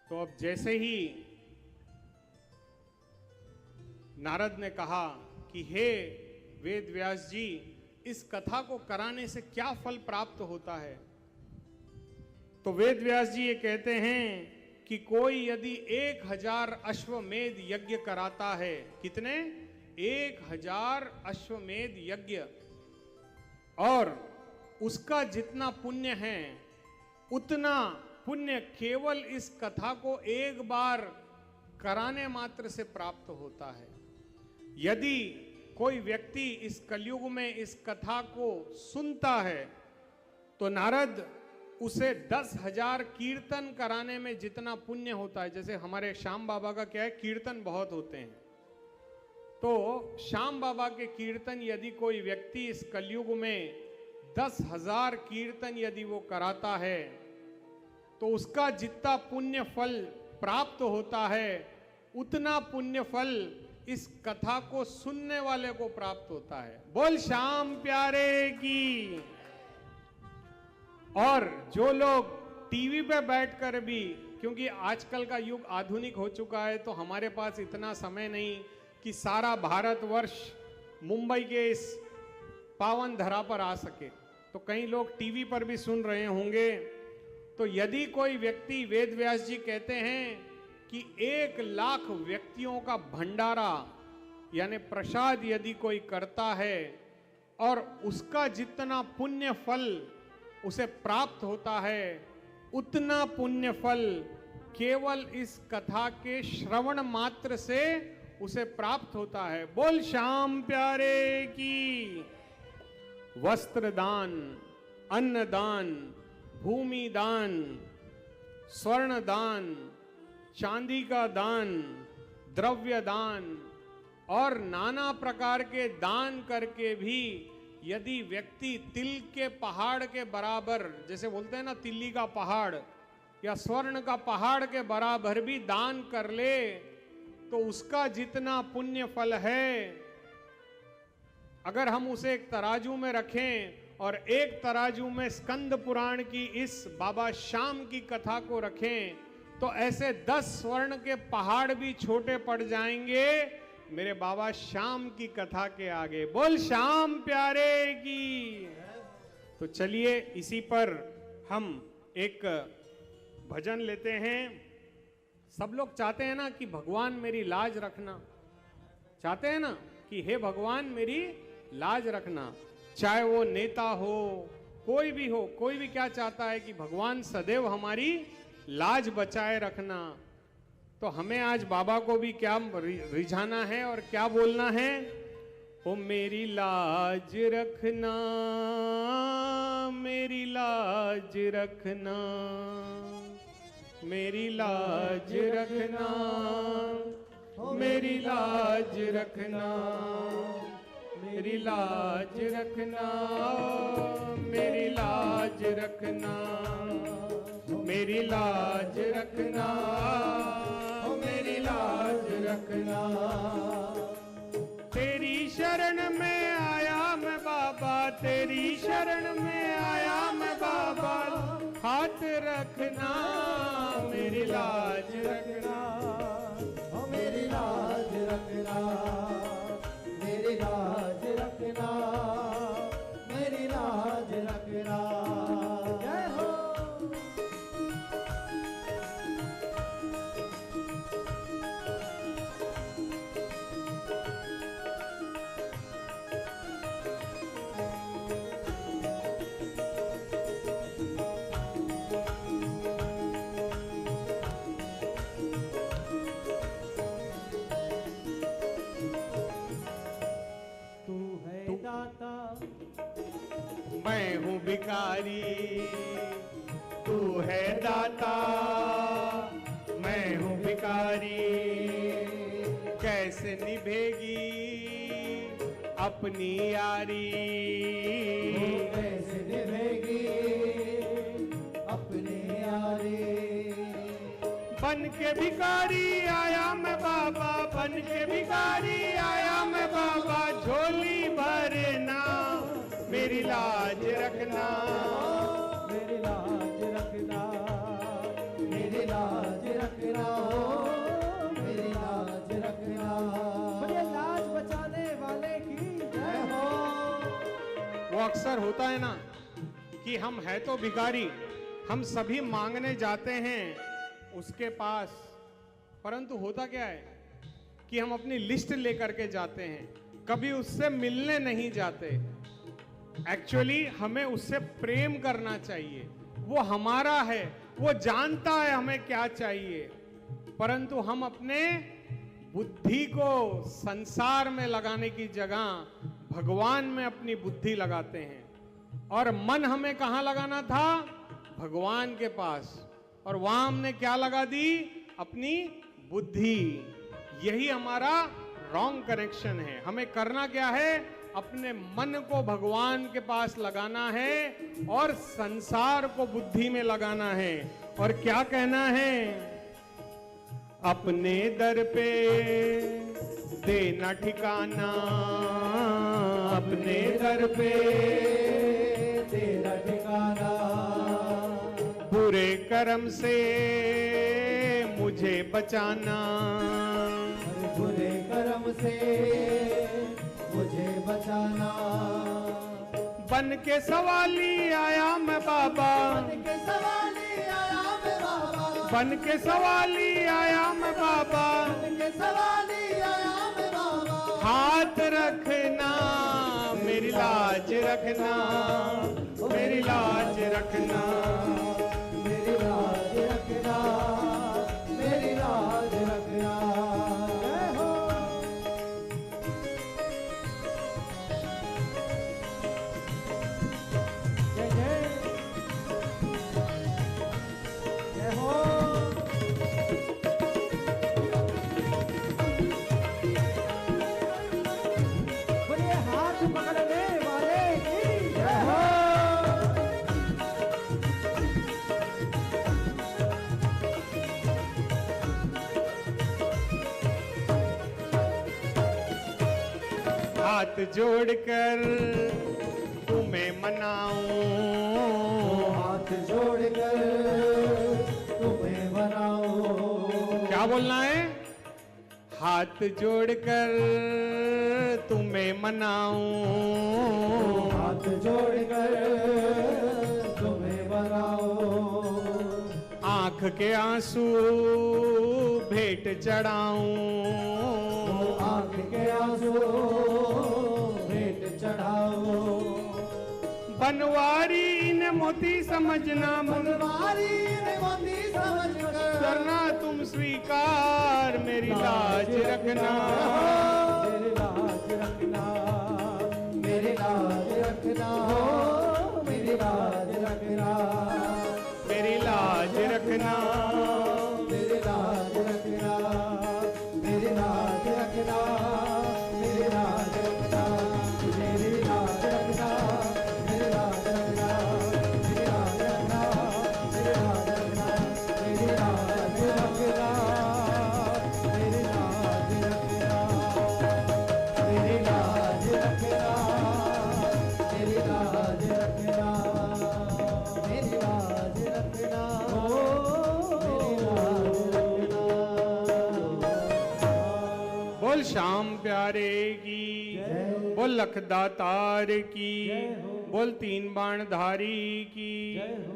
तो अब जैसे ही नारद ने कहा कि हे वेद व्यास जी, इस कथा को कराने से क्या फल प्राप्त होता है, तो वेद व्यास जी ये कहते हैं कि कोई यदि 1000 अश्वमेध यज्ञ कराता है, कितने? 1000 अश्वमेध यज्ञ, और उसका जितना पुण्य है उतना पुण्य केवल इस कथा को एक बार कराने मात्र से प्राप्त होता है। यदि कोई व्यक्ति इस कलयुग में इस कथा को सुनता है तो नारद उसे 10,000 कीर्तन कराने में जितना पुण्य होता है, जैसे हमारे श्याम बाबा का क्या है, कीर्तन बहुत होते हैं, तो श्याम बाबा के कीर्तन यदि कोई व्यक्ति इस कलयुग में 10,000 कीर्तन यदि वो कराता है तो उसका जितना पुण्य फल प्राप्त होता है उतना पुण्य फल इस कथा को सुनने वाले को प्राप्त होता है। बोल श्याम प्यारे की। और जो लोग टीवी पे बैठकर भी, क्योंकि आजकल का युग आधुनिक हो चुका है तो हमारे पास इतना समय नहीं कि सारा भारतवर्ष मुंबई के इस पावन धरा पर आ सके, तो कई लोग टीवी पर भी सुन रहे होंगे। तो यदि कोई व्यक्ति, वेद व्यास जी कहते हैं कि 1,00,000 व्यक्तियों का भंडारा यानी प्रसाद यदि कोई करता है और उसका जितना पुण्य फल उसे प्राप्त होता है उतना पुण्य फल केवल इस कथा के श्रवण मात्र से उसे प्राप्त होता है। बोल श्याम प्यारे की। वस्त्र दान, अन्न दान, भूमि दान, स्वर्ण दान, चांदी का दान, द्रव्य दान और नाना प्रकार के दान करके भी यदि व्यक्ति तिल के पहाड़ के बराबर, जैसे बोलते हैं ना तिल्ली का पहाड़ या स्वर्ण का पहाड़ के बराबर भी दान कर ले तो उसका जितना पुण्य फल है, अगर हम उसे एक तराजू में रखें और एक तराजू में स्कंद पुराण की इस बाबा श्याम की कथा को रखें तो ऐसे 10 स्वर्ण के पहाड़ भी छोटे पड़ जाएंगे मेरे बाबा श्याम की कथा के आगे। बोल श्याम प्यारे की। तो चलिए इसी पर हम एक भजन लेते हैं। सब लोग चाहते हैं ना कि भगवान मेरी लाज रखना, चाहते हैं ना कि हे भगवान मेरी लाज रखना, चाहे वो नेता हो कोई भी हो, कोई भी क्या चाहता है कि भगवान सदैव हमारी लाज बचाए रखना। तो हमें आज बाबा को भी क्या रिझाना है और क्या बोलना है? ओ मेरी लाज रखना, मेरी लाज रखना, मेरी लाज रखना, मेरी लाज रखना, मेरी लाज रखना, मेरी लाज रखना, मेरी लाज रखना, मेरी लाज रखना। तेरी शरण में आया मैं बाबा, तेरी शरण में आया मैं बाबा, हाथ रखना, मेरी लाज रखना, मेरी लाज रखना, मेरी लाज रखना, मेरी लाज रखना। जय हो। मैं हूँ भिखारी, तू है दाता, मैं हूँ भिखारी, कैसे निभेगी अपनी यारी, कैसे निभेगी अपनी यारी। बन के भिखारी आया मैं बाबा, बन के भिखारी आया मैं बाबा, झोली भरना, मेरी लाज रखना, मेरी लाज रखना, मेरी लाज रखना। अक्सर होता है ना कि हम है तो भिखारी, हम सभी मांगने जाते हैं उसके पास, परंतु होता क्या है कि हम अपनी लिस्ट लेकर के जाते हैं, कभी उससे मिलने नहीं जाते। एक्चुअली हमें उससे प्रेम करना चाहिए, वो हमारा है, वो जानता है हमें क्या चाहिए, परंतु हम अपने बुद्धि को संसार में लगाने की जगह भगवान में अपनी बुद्धि लगाते हैं। और मन हमें कहां लगाना था? भगवान के पास, और वहां हमने क्या लगा दी? अपनी बुद्धि। यही हमारा रॉन्ग कनेक्शन है। हमें करना क्या है? अपने मन को भगवान के पास लगाना है और संसार को बुद्धि में लगाना है। और क्या कहना है? अपने दर पे देना ठिकाना, अपने दर पे तेरा ठिकाना, बुरे कर्म से मुझे बचाना, बुरे कर्म से मुझे बचाना। बन के सवाली आया मैं बाबा, बन के सवाली आया मैं बाबा, बन के सवाली आया मैं बाबा, बन के सवाली आया मैं बाबा। हाथ रखना मेरी लाज रखना, मेरी लाज रखना, मेरी लाज रखना, मेरी लाज रखना। जय हो। जय जय जय हो। बोलिए हाथ पकड़ने वाले की जय हो। हाथ जोड़कर तुम्हें मनाऊं, हाथ जोड़कर तुम्हें बनाओ। क्या बोलना है? हाथ जोड़कर तुम्हें मनाऊं, हाथ जोड़कर तुम्हें बनाओ। आंख के आंसू भेंट चढ़ाऊं, आंख के आंसू भेंट चढ़ाओ। बनवारी ने मोती समझना, बनवारी ने मोती समझकर करना तुम स्वीकार, मेरी लाज रखना, मेरी लाज रखना, मेरी लाज रखना, हो मेरी लाज रखना, मेरी लाज रखना, मेरी लाज रखना, मेरी लाज रखना, मेरी लाज रखना, मेरी लाज रखना, मेरी लाज रखना, मेरी लाज रखना, मेरी लाज रखना, मेरी लाज रखना, मेरी लाज रखना, मेरी लाज रखना, मेरी लाज रखना, मेरी लाज रखना, ओ मेरी लाज रखना। बोल श्याम प्यारे की, जय। बोल लखदातार की, जय हो। बोल तीन बाण धारी की। जय हो।